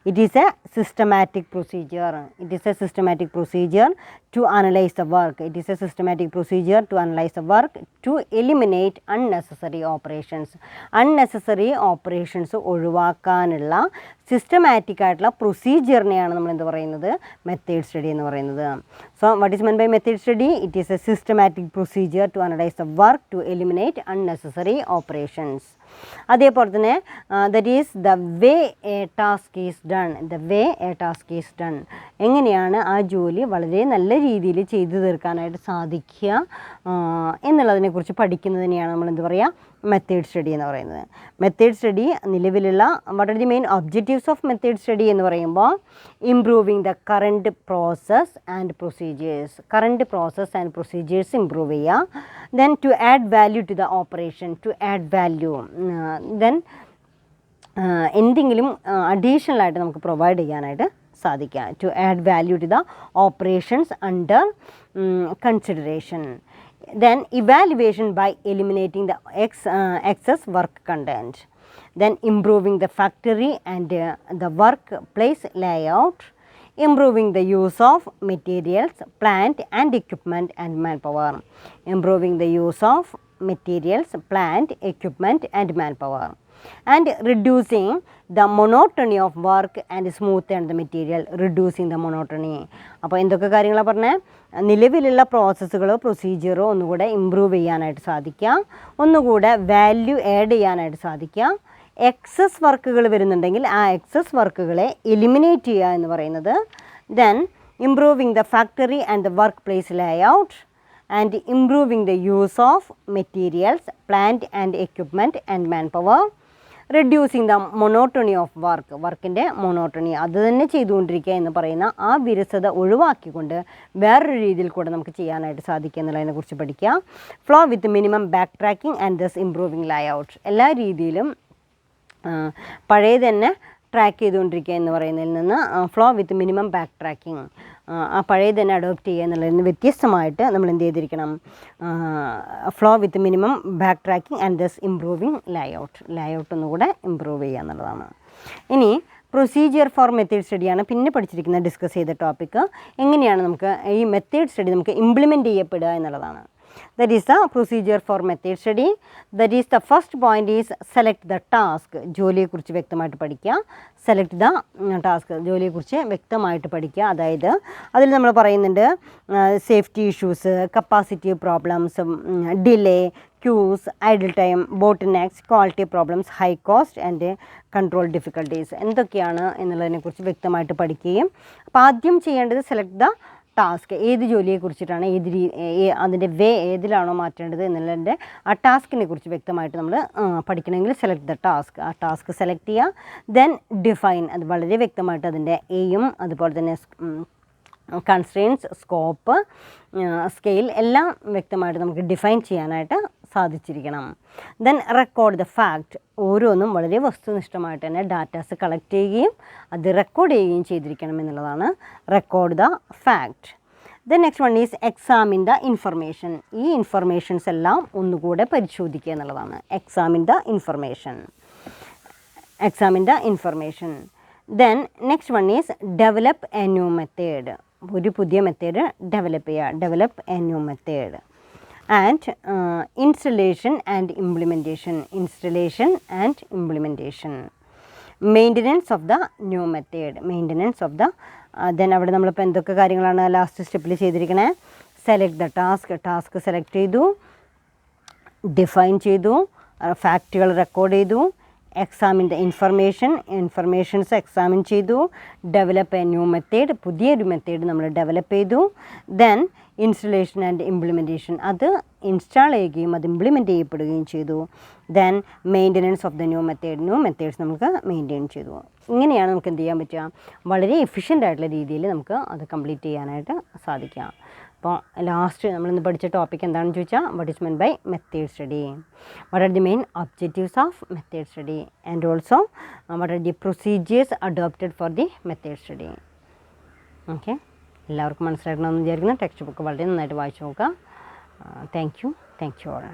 It is a systematic procedure. It is a systematic procedure to analyze the work. It is a systematic procedure to analyze the work to eliminate unnecessary operations. Unnecessary operations ഒഴിവാക്കാനുള്ള systematic ആയിട്ടുള്ള പ്രൊസീജിയറിനെയാണ് നമ്മൾ എന്ത് പറയുന്നത്, method study എന്ന് പറയുന്നത്. So what is meant by method study? It is a systematic procedure to analyse the work to eliminate unnecessary operations. അതേപോലെ തന്നെ that is the way a task is done. The way a task is done, എങ്ങനെയാണ് ആ ജോലി വളരെ നല്ല രീതിയിൽ ചെയ്തു തീർക്കാനായിട്ട് സാധിക്കുക എന്നുള്ളതിനെക്കുറിച്ച് പഠിക്കുന്നതിനെയാണ് നമ്മൾ എന്ത് പറയുക, മെത്തേഡ് സ്റ്റഡി എന്ന് പറയുന്നത്. മെത്തേഡ് സ്റ്റഡി നിലവിലുള്ള what are the main objectives of method study എന്ന് പറയുമ്പോൾ improving the current process and procedures. Current process and procedures improve ചെയ്യുക. Then to add value to the operation, to add value. Then എന്തെങ്കിലും additional ആയിട്ട് നമുക്ക് provide ചെയ്യാനായിട്ട് സാധിക്കുക. To add value to the operations under consideration. Then evaluation by eliminating the excess work content. Then improving the factory and the workplace layout. Improving the use of materials, plant and equipment and manpower. Improving the use of materials, plant, equipment and manpower. And reducing the monotony of work and smoothen the material. Reducing the monotony. അപ്പോൾ എന്തൊക്കെ കാര്യങ്ങളാണ് പറഞ്ഞത്? നിലവിലുള്ള പ്രോസസ്സുകളോ പ്രൊസീജിയറോ ഒന്നുകൂടെ improve ചെയ്യാനായിട്ട് സാധിക്കുക, ഒന്നുകൂടെ value add ചെയ്യാനായിട്ട് സാധിക്കുക. എക്സസ് വർക്കുകൾ വരുന്നുണ്ടെങ്കിൽ ആ എക്സസ് വർക്കുകളെ എലിമിനേറ്റ് ചെയ്യുക എന്ന് പറയുന്നത്. Then improving the factory and the work place layout and improving the use of materials, plant and equipment and man power. Reducing the monotony of work, വർക്കിൻ്റെ monotony, അത് തന്നെ ചെയ്തുകൊണ്ടിരിക്കുക എന്ന് പറയുന്ന ആ വിരസത ഒഴിവാക്കിക്കൊണ്ട് വേറൊരു രീതിയിൽ കൂടെ നമുക്ക് ചെയ്യാനായിട്ട് സാധിക്കുക എന്നുള്ളതിനെക്കുറിച്ച് പഠിക്കുക. Flow with minimum back tracking and thus improving layout. എല്ലാ രീതിയിലും പഴയത് തന്നെ ട്രാക്ക് ചെയ്തുകൊണ്ടിരിക്കുക എന്ന് പറയുന്നതിൽ നിന്ന് flow with minimum back tracking, ആ പഴയത് തന്നെ അഡോപ്റ്റ് ചെയ്യുക എന്നുള്ളതിൽ നിന്ന് വ്യത്യസ്തമായിട്ട് നമ്മൾ എന്ത് ചെയ്തിരിക്കണം, flow with minimum back tracking and thus improving layout ഒന്നുകൂടെ ഇമ്പ്രൂവ് ചെയ്യുക എന്നുള്ളതാണ്. ഇനി പ്രൊസീജിയർ ഫോർ മെത്തേഡ് സ്റ്റഡിയാണ് പിന്നെ പഠിച്ചിരിക്കുന്ന ഡിസ്കസ് ചെയ്ത ടോപ്പിക്ക്. എങ്ങനെയാണ് നമുക്ക് ഈ മെത്തേഡ് സ്റ്റഡി നമുക്ക് ഇംപ്ലിമെൻറ്റ് ചെയ്യപ്പെടുക എന്നുള്ളതാണ്. That is the procedure for method study. That is the first point is select the task. ജോലിയെക്കുറിച്ച് വ്യക്തമായിട്ട് പഠിക്കുക. സെലക്ട് ദ ടാസ്ക്, ജോലിയെക്കുറിച്ച് വ്യക്തമായിട്ട് പഠിക്കുക. അതായത് അതിൽ നമ്മൾ പറയുന്നുണ്ട് safety issues, capacity problems, delay, queues, idle time, bottlenecks, quality problems, high cost and control difficulties എന്തൊക്കെയാണ് എന്നുള്ളതിനെക്കുറിച്ച് വ്യക്തമായിട്ട് പഠിക്കുകയും. അപ്പോൾ ആദ്യം ചെയ്യേണ്ടത് സെലക്ട് ദ ടാസ്ക്, ഏത് ജോലിയെക്കുറിച്ചിട്ടാണ്, അതിൻ്റെ ഏതിലാണോ മാറ്റേണ്ടത് എന്നുള്ളതിൻ്റെ ആ ടാസ്കിനെ കുറിച്ച് വ്യക്തമായിട്ട് നമ്മൾ പഠിക്കണമെങ്കിൽ സെലക്ട് ദ ടാസ്ക്, ആ ടാസ്ക് സെലക്ട് ചെയ്യുക. ദെൻ ഡിഫൈൻ, അത് വളരെ വ്യക്തമായിട്ട് അതിൻ്റെ എയും അതുപോലെ തന്നെ കൺസ്ട്രെയിൻസ്, സ്കോപ്പ്, സ്കെയിൽ എല്ലാം വ്യക്തമായിട്ട് നമുക്ക് ഡിഫൈൻ ചെയ്യാനായിട്ട് സാധിച്ചിരിക്കണം. ദെൻ റെക്കോർഡ് ദ ഫാക്റ്റ്, ഓരോന്നും വളരെ വസ്തുനിഷ്ഠമായിട്ട് തന്നെ ഡാറ്റാസ് കളക്ട് ചെയ്യുകയും അത് റെക്കോർഡ് ചെയ്യുകയും ചെയ്തിരിക്കണം എന്നുള്ളതാണ് record the fact. Then next one is examine the information, ഈ ഇൻഫർമേഷൻസ് എല്ലാം ഒന്നുകൂടെ പരിശോധിക്കുക എന്നുള്ളതാണ്. Examine the information. Then next one is develop A new method, ഒരു പുതിയ മെത്തേഡ് ഡെവലപ്പ് ചെയ്യുക, develop A new method. And installation and implementation, maintenance of the new method, then അവിടെ നമ്മളിപ്പോൾ എന്തൊക്കെ കാര്യങ്ങളാണ് ലാസ്റ്റ് സ്റ്റെപ്പിൽ ചെയ്തിരിക്കണേ, സെലക്ട് ദ ടാസ്ക് സെലക്ട് ചെയ്തു, define ചെയ്തു, ഫാക്റ്റുകൾ റെക്കോർഡ് ചെയ്തു, എക്സാമിൻ ദ ഇൻഫർമേഷൻസ് എക്സാമിൻ ചെയ്തു, ഡെവലപ്പ് എ ന്യൂ മെത്തേഡ്, പുതിയൊരു മെത്തേഡ് നമ്മൾ ഡെവലപ്പ് ചെയ്തു. ദെൻ ഇൻസ്റ്റലേഷൻ ആൻഡ് ഇംപ്ലിമെൻറ്റേഷൻ, അത് ഇൻസ്റ്റാൾ ചെയ്യുകയും അത് ഇംപ്ലിമെൻറ്റ് ചെയ്യപ്പെടുകയും ചെയ്തു. Then maintenance of the new methods നമുക്ക് മെയിൻറ്റെയിൻ ചെയ്തു. ഇങ്ങനെയാണ് നമുക്ക് എന്ത് ചെയ്യാൻ പറ്റുക, വളരെ എഫിഷ്യൻ്റ് ആയിട്ടുള്ള രീതിയിൽ നമുക്ക് അത് കംപ്ലീറ്റ് ചെയ്യാനായിട്ട് സാധിക്കുക. അപ്പോൾ ലാസ്റ്റ് നമ്മളിന്ന് പഠിച്ച ടോപ്പിക് എന്താണെന്ന് ചോദിച്ചാൽ what is meant by method study, what are the main objectives of method study and also what are the procedures adopted for the method study. Okay, എല്ലാവർക്കും മനസ്സിലാക്കണമെന്ന് വിചാരിക്കുന്നു. ടെക്സ്റ്റ് ബുക്ക് വളരെ നന്നായിട്ട് വായിച്ചു നോക്കുക. Thank you all.